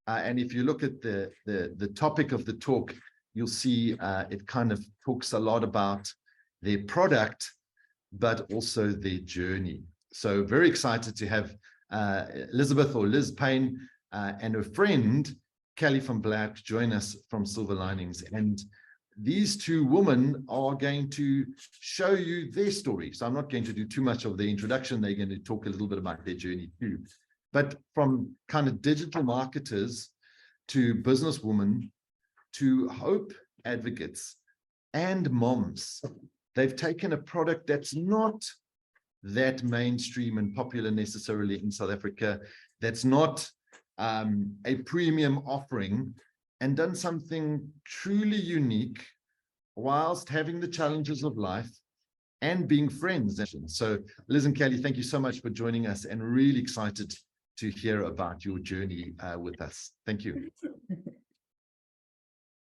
And if you look at the topic of the talk, you'll see it kind of talks a lot about their product, but also their journey. So very excited to have Elizabeth, or Liz Payne, and her friend, Kelly from Black, join us from Silver Linings. And these two women are going to show you their story. So I'm not going to do too much of the introduction. They're going to talk a little bit about their journey too. But from kind of digital marketers to businesswomen to hope advocates and moms, they've taken a product that's not that mainstream and popular necessarily in South Africa, that's not a premium offering, and done something truly unique whilst having the challenges of life and being friends. So Liz and Kelly, thank you so much for joining us, and really excited to hear about your journey with us. Thank you.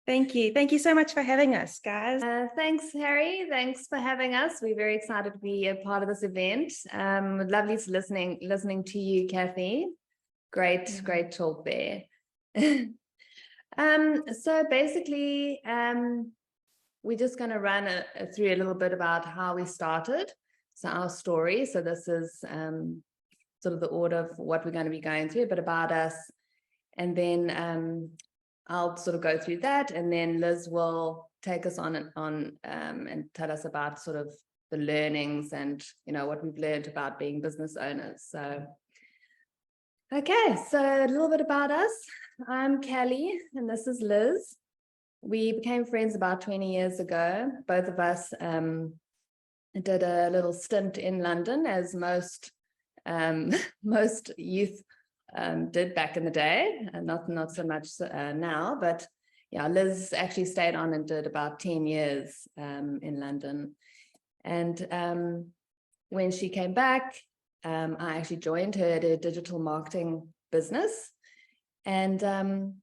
Thank you. Thank you so much for having us, guys. Thanks, Harry. Thanks for having us. We're very excited to be a part of this event. Lovely listening to you, Kathy. Great talk there. So basically, we're just going to run through a little bit about how we started. So our story. So this is sort of the order of what we're going to be going through, but about us. And then I'll sort of go through that, and then Liz will take us on and tell us about sort of the learnings and, you know, what we've learned about being business owners. So, okay, so a little bit about us. I'm Kelly, and this is Liz. We became friends about 20 years ago. Both of us did a little stint in London, as most youth did back in the day, and not so much now, but yeah, Liz actually stayed on and did about 10 years in London. And when she came back, I actually joined her at a digital marketing business. And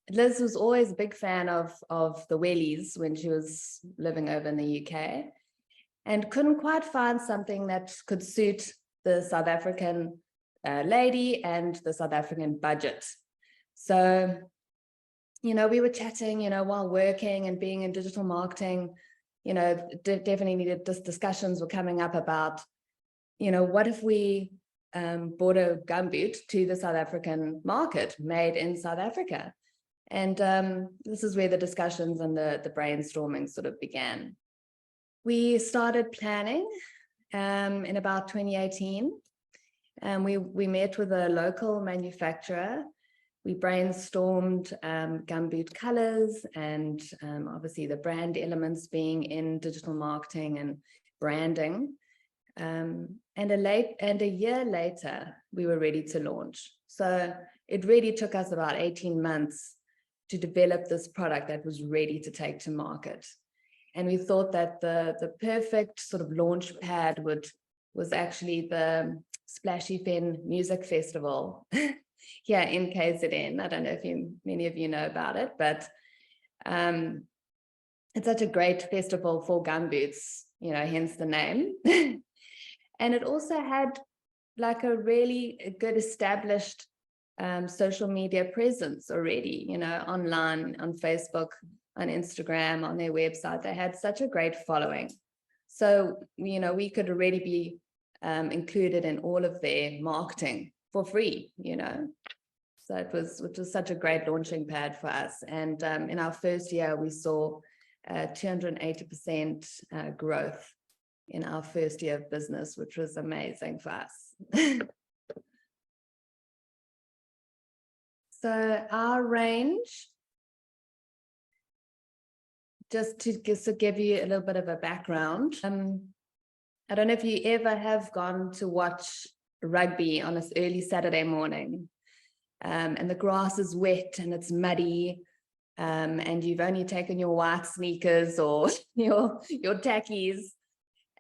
Liz was always a big fan of the wellies when she was living over in the UK, and couldn't quite find something that could suit the South African lady and the South African budget. So, you know, we were chatting, you know, while working and being in digital marketing, you know, definitely needed discussions were coming up about, you know, what if we bought a gumboot to the South African market, made in South Africa? And this is where the discussions and the brainstorming sort of began. We started planning in about 2018. We met with a local manufacturer. We brainstormed gumboot colors and obviously the brand elements being in digital marketing and branding. And a year later, we were ready to launch. So it really took us about 18 months to develop this product that was ready to take to market. And we thought that the perfect sort of launch pad was actually the Splashy Fen Music Festival here in KZN. I don't know if many of you know about it, but it's such a great festival for gumboots, you know, hence the name. And it also had like a really good established social media presence already, you know, online, on Facebook, on Instagram, on their website. They had such a great following. So, you know, we could already be included in all of their marketing for free, you know. So which was such a great launching pad for us. And in our first year, we saw 280% growth in our first year of business, which was amazing for us. So our range, just to give you a little bit of a background, I don't know if you ever have gone to watch rugby on this early Saturday morning, and the grass is wet and it's muddy, and you've only taken your white sneakers or your tackies,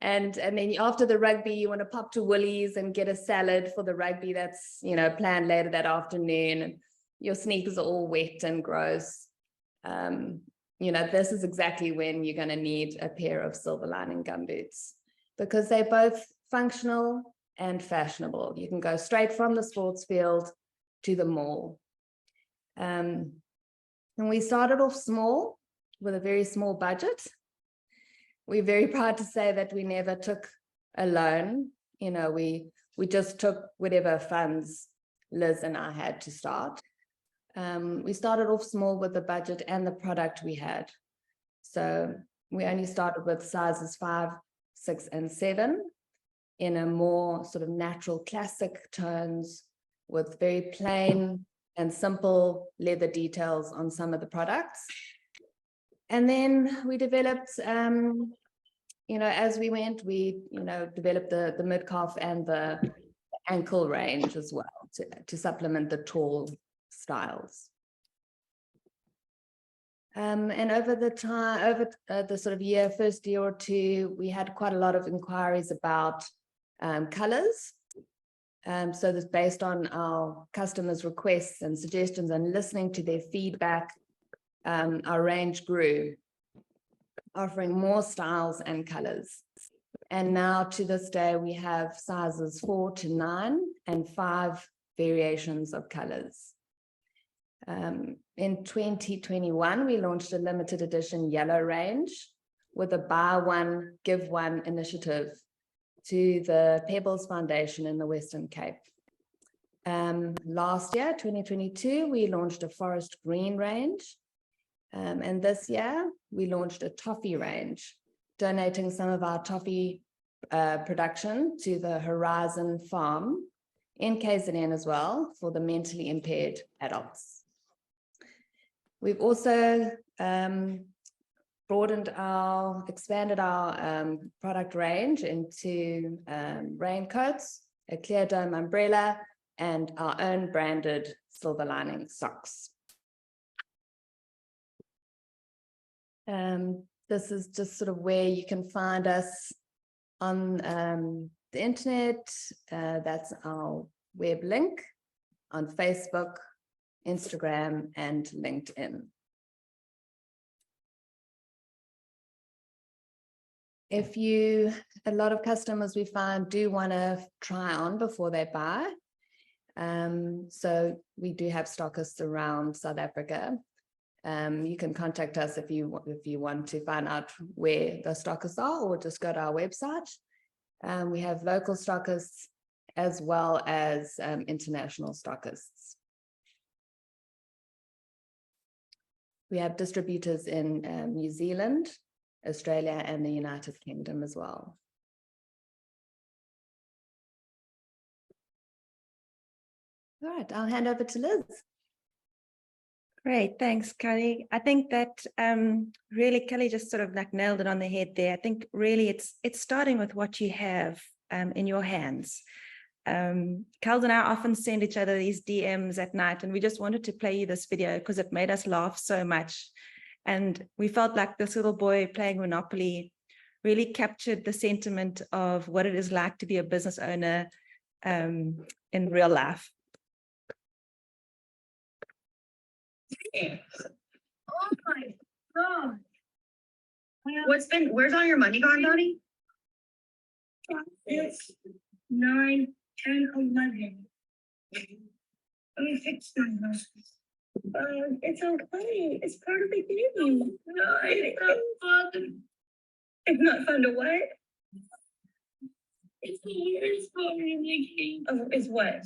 and then after the rugby you want to pop to Woolies and get a salad for the rugby that's, you know, planned later that afternoon, and your sneakers are all wet and gross. You know, this is exactly when you're going to need a pair of Silver Lining Gumboots, because they're both functional and fashionable. You can go straight from the sports field to the mall. And we started off small with a very small budget. We're very proud to say that we never took a loan. You know, we just took whatever funds Liz and I had to start. We started off small with the budget and the product we had. So we only started with sizes 5, 6, and 7 in a more sort of natural classic tones with very plain and simple leather details on some of the products. And then we developed, you know, as we went, we, you know, developed the mid-calf and the ankle range as well to supplement the tall styles. And over the time, the sort of first year or two, we had quite a lot of inquiries about colors. So that's based on our customers' requests and suggestions and listening to their feedback, our range grew, offering more styles and colors. And now to this day, we have sizes 4 to 9 and 5 variations of colors. In 2021, we launched a limited edition yellow range with a buy one, give one initiative to the Pebbles Foundation in the Western Cape. Last year, 2022, we launched a forest green range. And this year, we launched a toffee range, donating some of our toffee production to the Horizon Farm in KZN as well for the mentally impaired adults. We've also expanded our product range into raincoats, a clear dome umbrella, and our own branded Silver Lining socks. This is just sort of where you can find us on the internet. That's our web link on Facebook, Instagram, and LinkedIn. A lot of customers we find do want to try on before they buy. So we do have stockists around South Africa. You can contact us if you want to find out where the stockists are, or just go to our website. We have local stockists as well as international stockists. We have distributors in New Zealand, Australia, and the United Kingdom as well. All right, I'll hand over to Liz. Great, thanks, Kelly. I think that really Kelly just sort of like nailed it on the head there. I think really it's starting with what you have in your hands. Kels and I often send each other these DMs at night, and we just wanted to play you this video because it made us laugh so much. And we felt like this little boy playing Monopoly really captured the sentiment of what it is like to be a business owner in real life. Oh my God. Where's all your money gone, Donnie? It's 9, 10, 11. Let me fix my house. It's okay. It's part of the game. No, it's not fun. It's not fun to what? It's the weirdest part of the game. Oh, it's what?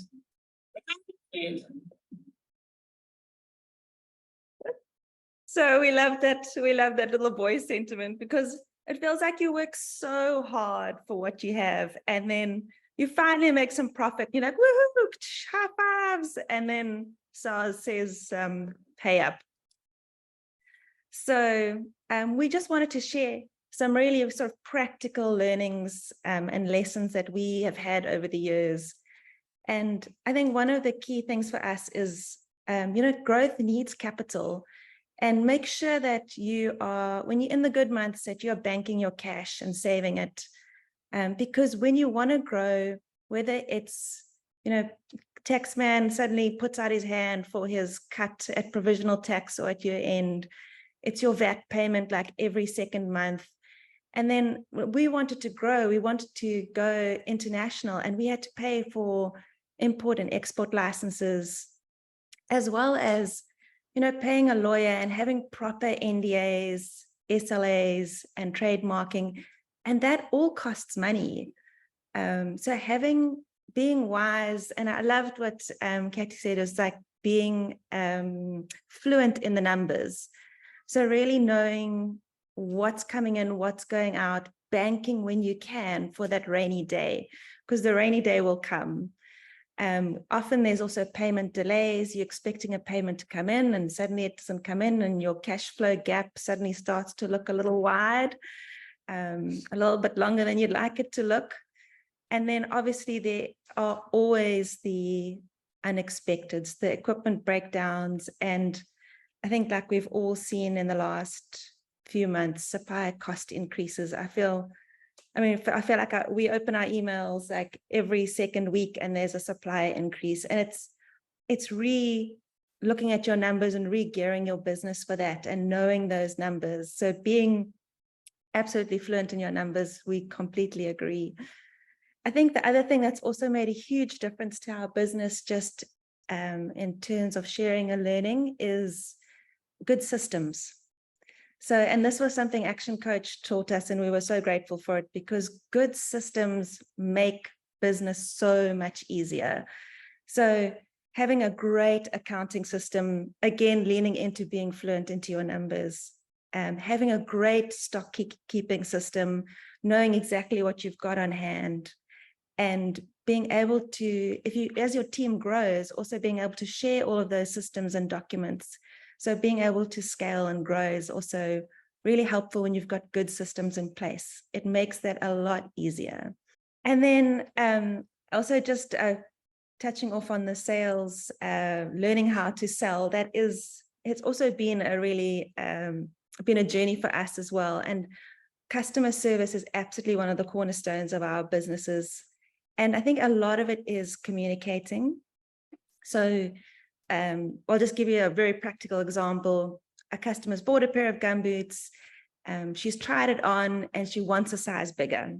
So we love that little boy sentiment, because it feels like you work so hard for what you have, and then you finally make some profit. You're like, woohoo, high fives, and then SARS says pay up. So we just wanted to share some really sort of practical learnings and lessons that we have had over the years. And I think one of the key things for us is, growth needs capital. And make sure that you are, when you're in the good months, that you're banking your cash and saving it. Because when you want to grow, whether it's, taxman suddenly puts out his hand for his cut at provisional tax or at year end, it's your VAT payment like every second month. And then we wanted to grow, we wanted to go international, and we had to pay for import and export licenses, as well as paying a lawyer and having proper NDAs, SLAs, and trademarking, and that all costs money. So being wise, and I loved what Katie said, is like being fluent in the numbers. So really knowing what's coming in, what's going out, banking when you can for that rainy day, because the rainy day will come. Often there's also payment delays. You're expecting a payment to come in and suddenly it doesn't come in, and your cash flow gap suddenly starts to look a little wide, a little bit longer than you'd like it to look. And then obviously there are always the unexpecteds, the equipment breakdowns. And I think like we've all seen in the last few months, supply cost increases. I feel like we open our emails like every second week and there's a supply increase, and it's looking at your numbers and re-gearing your business for that and knowing those numbers. So being absolutely fluent in your numbers, we completely agree. I think the other thing that's also made a huge difference to our business, just in terms of sharing and learning, is good systems. So, and this was something ActionCOACH taught us, and we were so grateful for it, because good systems make business so much easier. So having a great accounting system, again, leaning into being fluent into your numbers, having a great stock keeping system, knowing exactly what you've got on hand, and being able to, as your team grows, also being able to share all of those systems and documents. So being able to scale and grow is also really helpful when you've got good systems in place. It makes that a lot easier. And then also just touching off on the sales, learning how to sell, it's also been a really been a journey for us as well. And customer service is absolutely one of the cornerstones of our businesses. And I think a lot of it is communicating. So I'll just give you a very practical example. A customer's bought a pair of gumboots. She's tried it on and she wants a size bigger.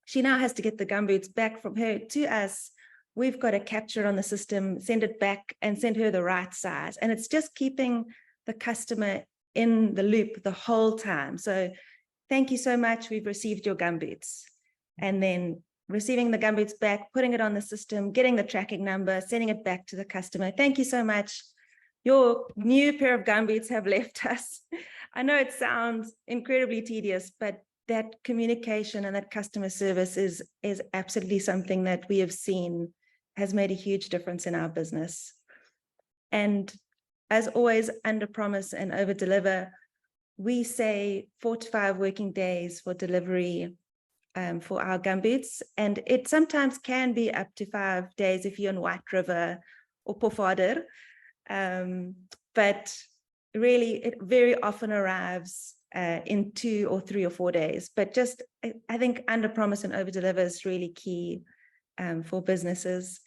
She now has to get the gumboots back from her to us. We've got to capture it on the system, send it back and send her the right size. And it's just keeping the customer in the loop the whole time. So thank you so much. We've received your gumboots. And then receiving the gumboots back, putting it on the system, getting the tracking number, sending it back to the customer. Thank you so much. Your new pair of gumboots have left us. I know it sounds incredibly tedious, but that communication and that customer service is absolutely something that we have seen has made a huge difference in our business. And as always, under promise and over deliver. We say 4 to 5 working days for delivery for our gumboots, and it sometimes can be up to 5 days if you're in White River or Pofadder, but really it very often arrives in 2 or 3 or 4 days. But just I think under promise and over deliver is really key for businesses.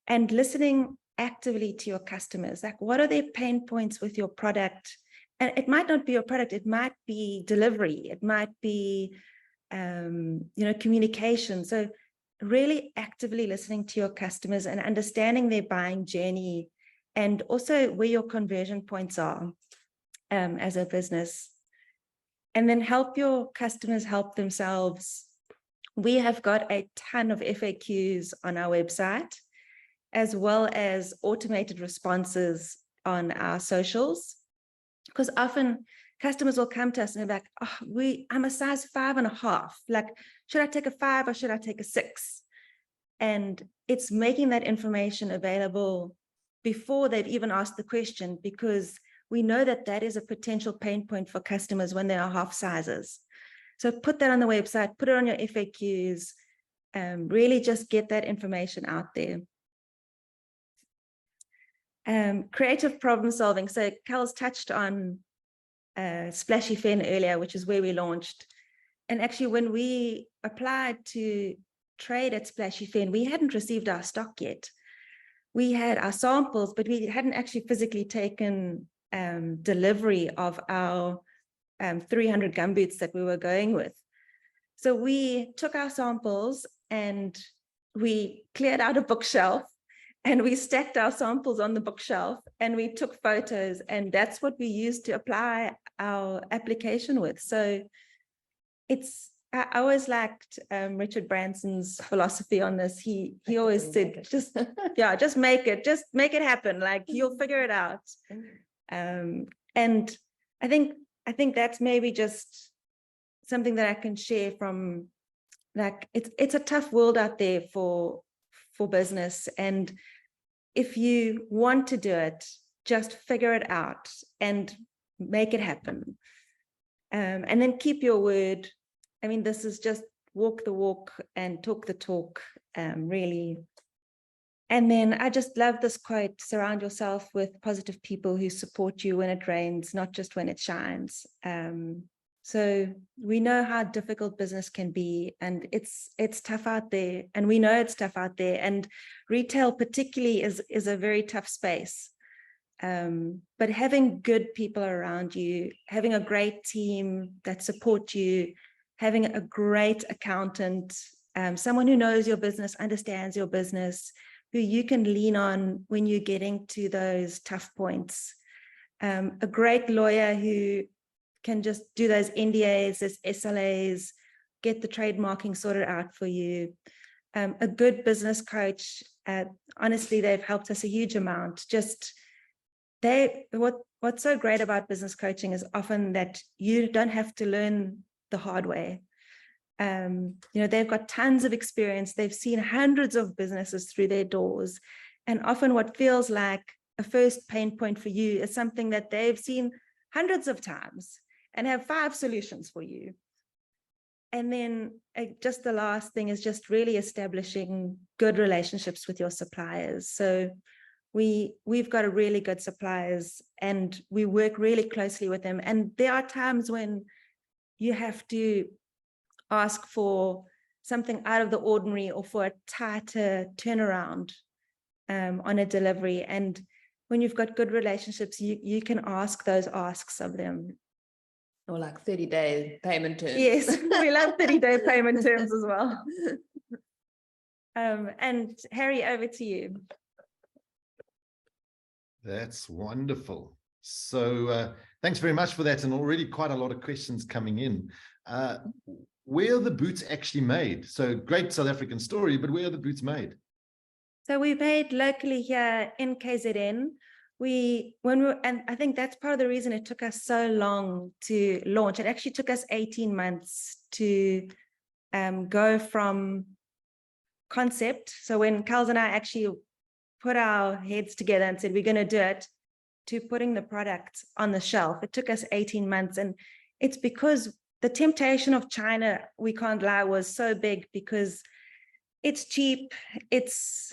And listening actively to your customers, like what are their pain points with your product? And it might not be your product, it might be delivery, it might be communication. So really actively listening to your customers and understanding their buying journey, and also where your conversion points are as a business. And then help your customers help themselves. We have got a ton of FAQs on our website, as well as automated responses on our socials, because often customers will come to us and they're like, oh, I'm a size 5.5. Like, should I take a 5 or should I take a 6? And it's making that information available before they've even asked the question, because we know that that is a potential pain point for customers when there are half sizes. So put that on the website, put it on your FAQs, really just get that information out there. Creative problem solving. So Carl's touched on Splashy Fen earlier, which is where we launched. And actually, when we applied to trade at Splashy Fen, we hadn't received our stock yet. We had our samples, but we hadn't actually physically taken delivery of our 300 gumboots that we were going with. So we took our samples and we cleared out a bookshelf and we stacked our samples on the bookshelf and we took photos, and that's what we used to apply our application with. So I always liked Richard Branson's philosophy on this. He always said, just make it happen. Like, you'll figure it out. And I think that's maybe just something that I can share from, like, it's a tough world out there for business. And if you want to do it, just figure it out and make it happen. And then keep your word. I mean, this is just walk the walk and talk the talk, really. And then I just love this quote: surround yourself with positive people who support you when it rains, not just when it shines. So we know how difficult business can be, and it's tough out there, and we know it's tough out there, and retail particularly is a very tough space. But having good people around you, having a great team that support you, having a great accountant, someone who knows your business, understands your business, who you can lean on when you're getting to those tough points, a great lawyer who can just do those NDAs, those SLAs, get the trademarking sorted out for you. A good business coach. Honestly, they've helped us a huge amount. Just what's so great about business coaching is often that you don't have to learn the hard way. They've got tons of experience. They've seen hundreds of businesses through their doors. And often what feels like a first pain point for you is something that they've seen hundreds of times and have 5 solutions for you. And then just the last thing is just really establishing good relationships with your suppliers. So we've got a really good suppliers, and we work really closely with them. And there are times when you have to ask for something out of the ordinary or for a tighter turnaround on a delivery. And when you've got good relationships, you can ask those asks of them. Or like 30-day payment terms. Yes, we love 30-day payment terms as well. And Harry, over to you. That's wonderful. So thanks very much for that. And already quite a lot of questions coming in. Where are the boots actually made? So great South African story, but where are the boots made? So we made locally here in KZN. And I think that's part of the reason it took us so long to launch. It actually took us 18 months to go from concept. So when Kels and I actually put our heads together and said, we're going to do it, to putting the product on the shelf, it took us 18 months. And it's because the temptation of China, we can't lie, was so big, because it's cheap. It's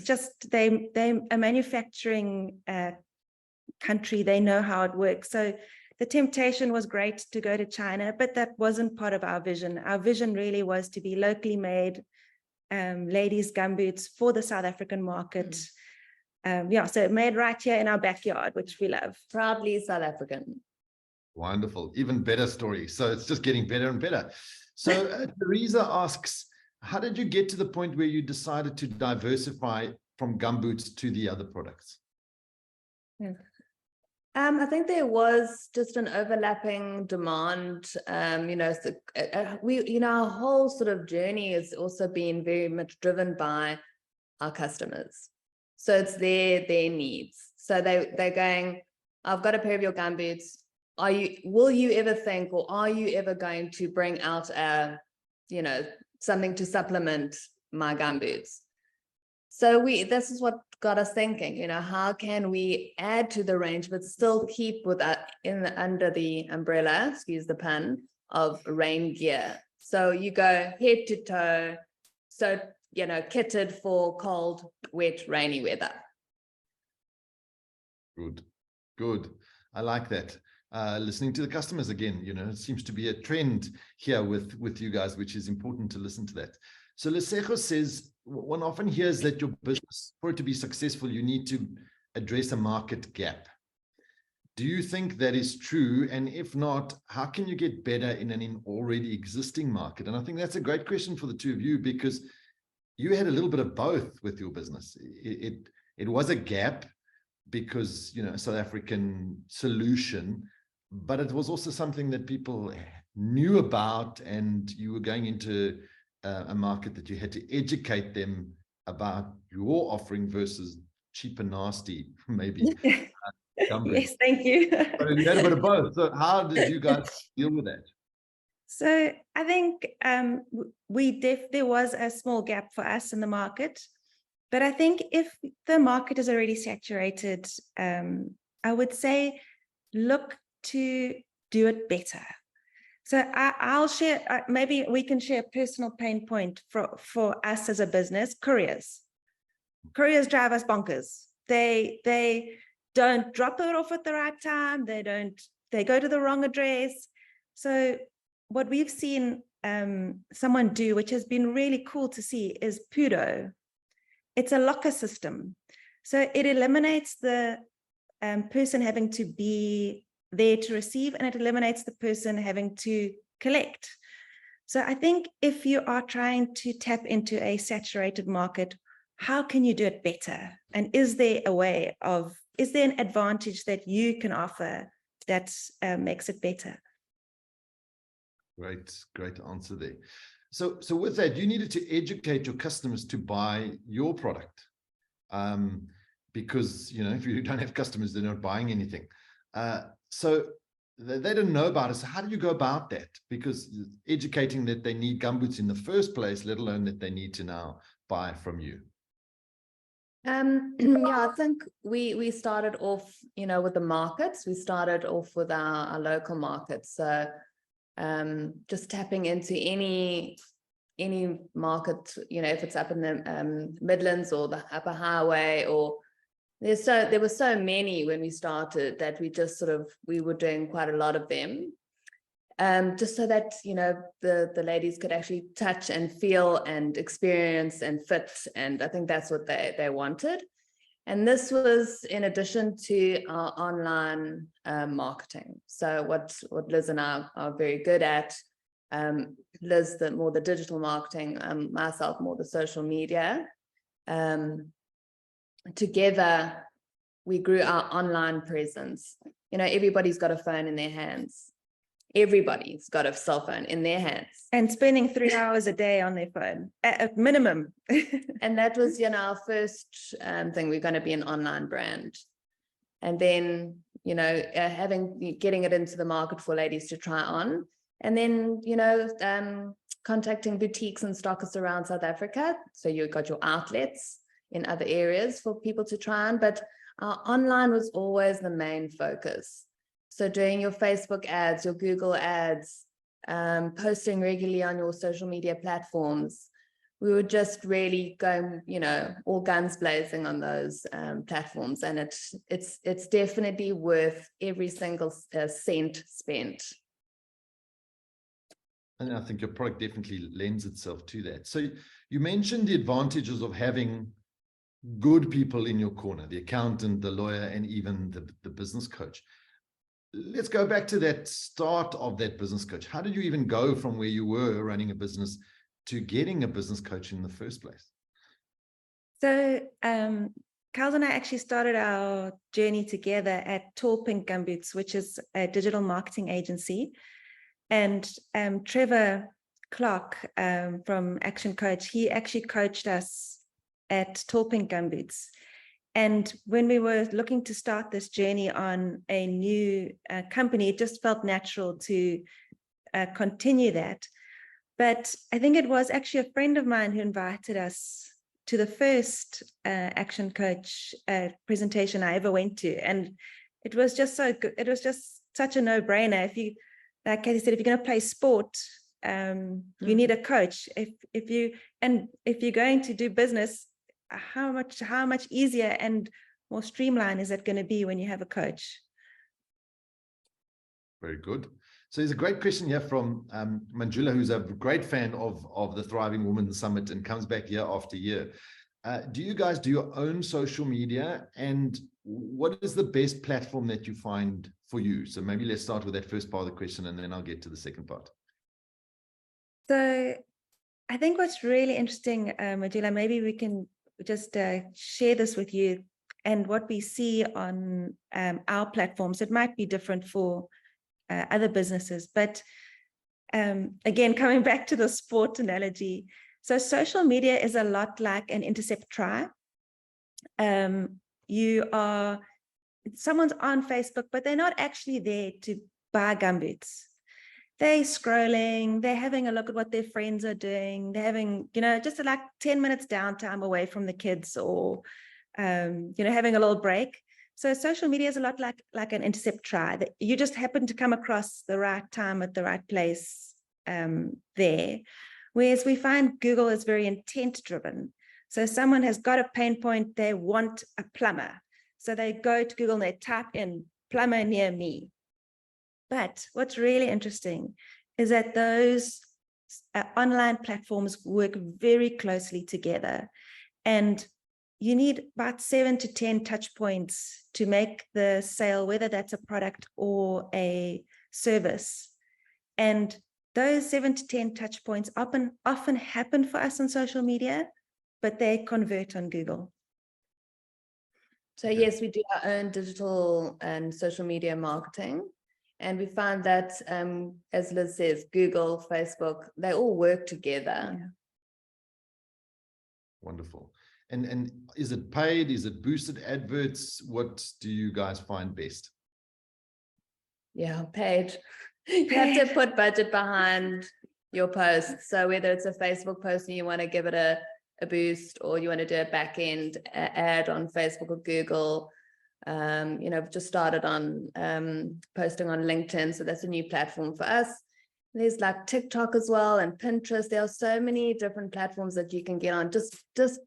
just, they're a manufacturing country. They know how it works. So the temptation was great to go to China, but that wasn't part of our vision. Our vision really was to be locally made ladies gumboots for the South African market. So made right here in our backyard, which we love. Proudly South African. Wonderful. Even better story. So it's just getting better and better. So Teresa asks, how did you get to the point where you decided to diversify from gumboots to the other products? I think there was just an overlapping demand. Our whole sort of journey has also been very much driven by our customers. So it's their needs. So they're going, I've got a pair of your gumboots. Will you ever think, or are you ever going to bring out something to supplement my gumboots? So this is what got us thinking, how can we add to the range, but still keep with that under the umbrella, excuse the pun, of rain gear. So you go head to toe, so, kitted for cold, wet, rainy weather. Good. I like that. Listening to the customers again, it seems to be a trend here with you guys, which is important to listen to that. So Lesejo says, one often hears that your business, for it to be successful, you need to address a market gap. Do you think that is true? And if not, how can you get better in an already existing market? And I think that's a great question for the two of you, because you had a little bit of both with your business. It was a gap because, you know, South African solution, but it was also something that people knew about, and you were going into a market that you had to educate them about your offering versus cheap and nasty, maybe. Yes, thank you. But you had a bit of both. So how did you guys deal with that? So I think there was a small gap for us in the market, but I think if the market is already saturated, I would say look to do it better. So I'll share, maybe we can share a personal pain point for us as a business. Couriers drive us bonkers. They don't drop it off at the right time. They go to the wrong address. So what we've seen someone do, which has been really cool to see, is Pudo. It's a locker system. So it eliminates the person having to be there to receive, and it eliminates the person having to collect. So I think if you are trying to tap into a saturated market, how can you do it better? And is there an advantage that you can offer that makes it better? Great answer there. So with that, you needed to educate your customers to buy your product, because, you know, if you don't have customers, they're not buying anything. So they didn't know about it. So how do you go about that? Because educating that they need gumboots in the first place, let alone that they need to now buy from you. Yeah, I think we started off, you know, with the markets. We started off with our local markets. So just tapping into any market, you know, if it's up in the Midlands or the Upper Highway, or there were so many when we started that we were doing quite a lot of them, just so that, you know, the ladies could actually touch and feel and experience and fit, and I think that's what they wanted. And this was in addition to our online marketing. So what Liz and I are very good at, Liz more the digital marketing, myself more the social media. Together we grew our online presence. You know, everybody's got a phone in their hands. Everybody's got a cell phone in their hands. And spending 3 hours a day on their phone at minimum. And that was, you know, our first thing. We're going to be an online brand. And then, you know, getting it into the market for ladies to try on. And then, you know, contacting boutiques and stockists around South Africa. So you got your outlets in other areas for people to try on. But our online was always the main focus. So doing your Facebook ads, your Google ads, posting regularly on your social media platforms. We were just really going, you know, all guns blazing on those platforms. And it's definitely worth every single cent spent. And I think your product definitely lends itself to that. So you mentioned the advantages of having good people in your corner, the accountant, the lawyer, and even the business coach. Let's go back to that start of that business coach. How did you even go from where you were running a business to getting a business coach in the first place? So Carl and I actually started our journey together at Tall Pink Gumboots, which is a digital marketing agency. And Trevor Clark from ActionCOACH, he actually coached us at Tall Pink Gumboots. And when we were looking to start this journey on a new company, it just felt natural to continue that. But I think it was actually a friend of mine who invited us to the first ActionCOACH presentation I ever went to. And it was just so good. It was just such a no-brainer. If you, like Kathy said, if you're going to play sport, you need a coach. If you're going to do business, how much easier and more streamlined is it going to be when you have a coach? Very good. So there's a great question here from Manjula, who's a great fan of the Thriving Women Summit and comes back year after year. Do you guys do your own social media, and what is the best platform that you find for you? So maybe let's start with that first part of the question, and then I'll get to the second part. So I think what's really interesting, Adela, maybe we can just share this with you, and what we see on our platforms. It might be different for other businesses, but again, coming back to the sport analogy, so social media is a lot like an intercept try. Someone's on Facebook, but they're not actually there to buy gumboots. They're scrolling, they're having a look at what their friends are doing. They're having, just like 10 minutes downtime away from the kids, or, having a little break. So social media is a lot like an intercept try, that you just happen to come across the right time at the right place there. Whereas we find Google is very intent driven. So someone has got a pain point, they want a plumber. So they go to Google and they type in plumber near me. But what's really interesting is that those online platforms work very closely together. And you need about 7 to 10 touch points to make the sale, whether that's a product or a service. And those 7 to 10 touch points often happen for us on social media, but they convert on Google. So yes, we do our own digital and social media marketing. And we find that, as Liz says, Google, Facebook, they all work together. Yeah. Wonderful. And is it paid? Is it boosted adverts? What do you guys find best? Yeah, paid. You have to put budget behind your posts. So whether it's a Facebook post and you want to give it a boost, or you want to do a back end ad on Facebook or Google, just started on posting on LinkedIn. So that's a new platform for us. There's like TikTok as well, and Pinterest. There are so many different platforms that you can get on, just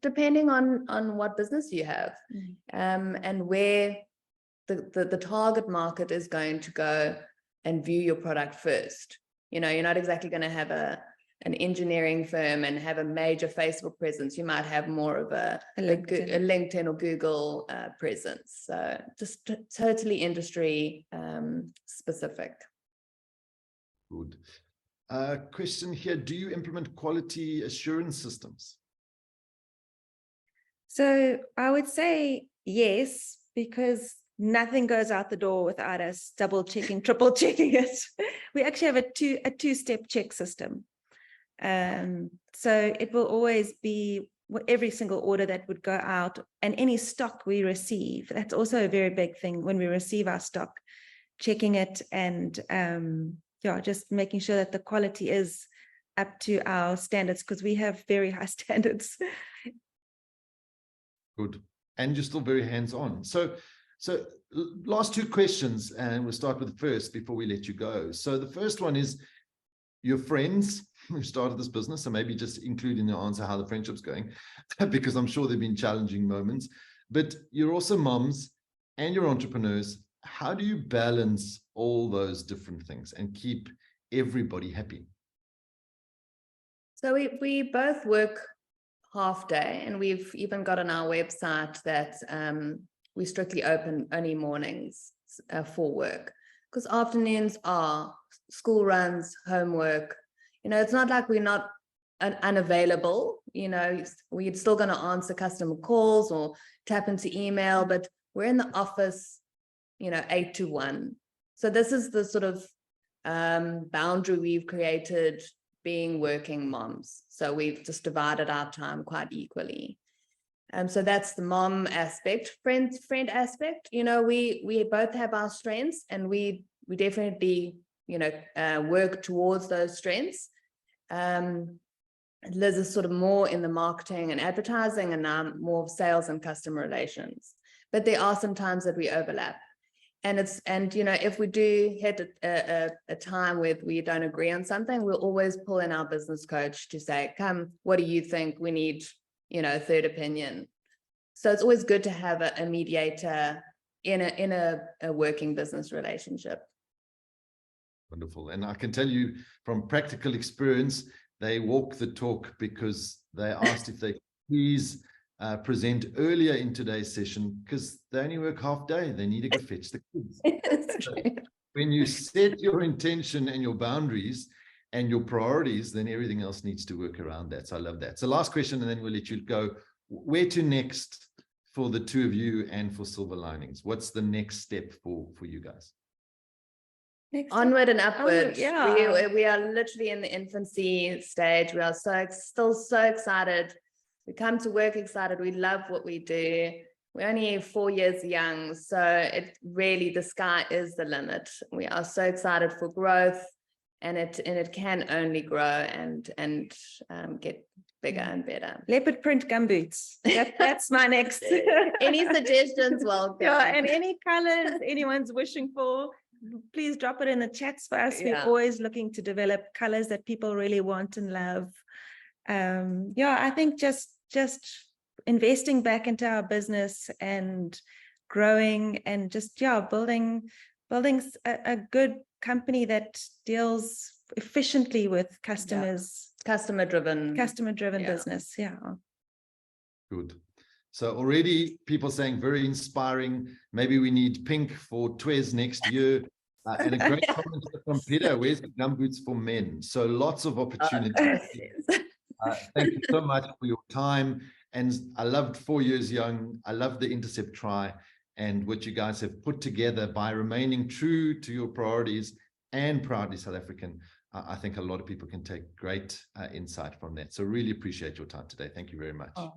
depending on what business you have, and where the target market is going to go and view your product first. You're not exactly going to have an engineering firm and have a major Facebook presence. You might have more of a LinkedIn or Google presence. So just totally industry specific. Good. Question here, do you implement quality assurance systems? So I would say yes, because nothing goes out the door without us double checking, triple checking it. We actually have a two-step check system. So it will always be every single order that would go out, and any stock we receive. That's also a very big thing when we receive our stock, checking it and just making sure that the quality is up to our standards, because we have very high standards. Good. And you're still very hands-on. So last two questions, and we'll start with the first before we let you go. So the first one is, your friends who started this business, so maybe just include in your answer how the friendship's going, because I'm sure there've been challenging moments, but you're also moms and you're entrepreneurs. How do you balance all those different things and keep everybody happy? So we both work half day, and we've even got on our website that we strictly open only mornings for work, because afternoons are school runs, homework. It's not like we're not unavailable. We're still going to answer customer calls or tap into email, but we're in the office 8 to 1. So this is the sort of boundary we've created, being working moms. So we've just divided our time quite equally. So that's the mom aspect. Friend aspect, we both have our strengths, and we definitely work towards those strengths. Liz is sort of more in the marketing and advertising, and I'm more of sales and customer relations. But there are some times that we overlap. And if we do hit a time where we don't agree on something, we'll always pull in our business coach to say, come, what do you think? We need, a third opinion. So it's always good to have a mediator in a working business relationship. Wonderful. And I can tell you from practical experience, they walk the talk, because they asked if they please present earlier in today's session, because they only work half day. They need to go fetch the kids. So when you set your intention and your boundaries, and your priorities, then everything else needs to work around that. So I love that. So last question, and then we'll let you go. Where to next for the two of you and for Silver Linings? What's the next step for you guys? Next Onward and upward. yeah. We are literally in the infancy stage. We are still so excited. We come to work excited. We love what we do. We're only 4 years young, so it really, the sky is the limit. We are so excited for growth, and it can only grow and get bigger and better. Leopard print gumboots. That's my next. Any suggestions? Welcome. Yeah, and any colors anyone's wishing for, please drop it in the chats for us. Yeah. We're always looking to develop colors that people really want and love. Yeah, I think just investing back into our business and growing and just, yeah, building a good company that deals efficiently with customers. Customer driven Business. Yeah. Good. So already people saying very inspiring. Maybe we need pink for TWES next year. And a great comment from Peter, where's the gumboots for men? So lots of opportunities. Thank you so much for your time. And I loved 4 years young. I love the Intercept Try and what you guys have put together by remaining true to your priorities and proudly South African. I think a lot of people can take great insight from that. So really appreciate your time today. Thank you very much. Oh,